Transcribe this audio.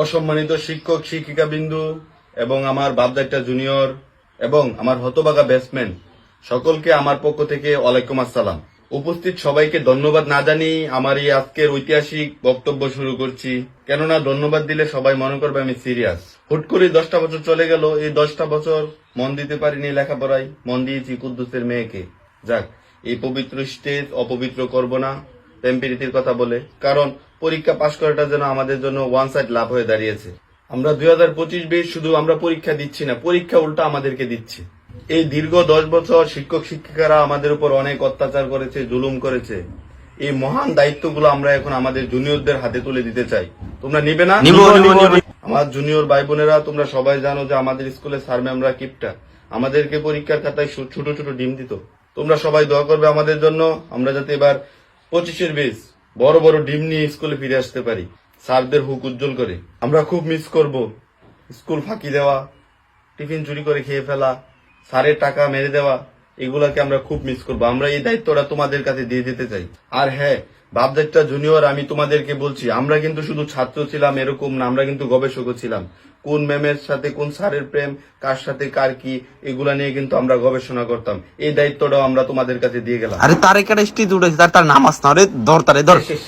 অসম্মানিত শিক্ষক শিক্ষিকা বিন্দু এবং আমার বাপদাইটা জুনিয়র এবং আমার হতবাগা ব্যাটসম্যান সকলকে আমার পক্ষ থেকে ওয়ালাইকুম আসসালাম। উপস্থিত সবাইকে ধন্যবাদ না জানিয়ে আমার এই আজকের ঐতিহাসিক বক্তব্য শুরু করছি, কেননা ধন্যবাদ দিলে সবাই মনে করবে আমি সিরিয়াস। হুট করে 10টা বছর চলে গেল, এই 10টা বছর মন দিতে পারিনি লেখাপড়ায়, মন দিয়েছি কুদ্দুসের মেয়েকে। যাক, এই পবিত্র স্টেজ অপবিত্র করব না প্রেম প্রীতির কথা বলে, কারণ পরীক্ষা পাশ করাটা যেন আমাদের জন্য ওয়ান সাইড লাভ হয়ে দাঁড়িয়েছে। আমরা 2025-20 শুধু আমরা পরীক্ষা দিচ্ছি না, পরীক্ষা উল্টা আমাদেরকে দিচ্ছে। এই দীর্ঘ 10 বছর শিক্ষক শিক্ষিকারা আমাদের উপর অনেক অত্যাচার করেছে, জুলুম করেছে। এই মহান দায়িত্বগুলো আমরা এখন আমাদের জুনিয়রদের হাতে তুলে দিতে চাই। তোমরা নিবে না? আমার জুনিয়র ভাই বোনেরা, তোমরা সবাই জানো যে আমাদের স্কুলে স্যার ম্যামরা কিপটা, আমাদেরকে পরীক্ষার খাতায় ছোট ছোট ডিম দিত। তোমরা সবাই দোয়া করবে আমাদের জন্য, আমরা যাতে এবার 25-এর বেশ বড় বড় ডিম নিয়ে স্কুলে ফিরে আসতে পারি, স্যারদের হুক উজ্জ্বল করে। আমরা খুব মিস করব স্কুল ফাঁকি দেওয়া, টিফিন চুরি করে খেয়ে ফেলা, স্যারের টাকা মেরে দেওয়া, এগুলাকে আমরা খুব মিস করবো। আমরা এই দায়িত্বটা তোমাদের কাছে দিয়ে দিতে চাই। আর হ্যাঁ, বাপদাইটা জুনিয়র, আমি তোমাদেরকে বলছি, আমরা কিন্তু শুধু ছাত্র ছিলাম এরকম না, আমরা কিন্তু গবেষকও ছিলাম। কোন ম্যামের সাথে কোন স্যারের প্রেম, কার সাথে কার কি, এগুলা নিয়ে কিন্তু আমরা গবেষণা করতাম। এই দায়িত্বটাও আমরা তোমাদের কাছে দিয়ে গেলাম। আরে তার একটা স্টেজ উঠেছে, তার নামাজ না রে, ধর তারে ধর। শেষ।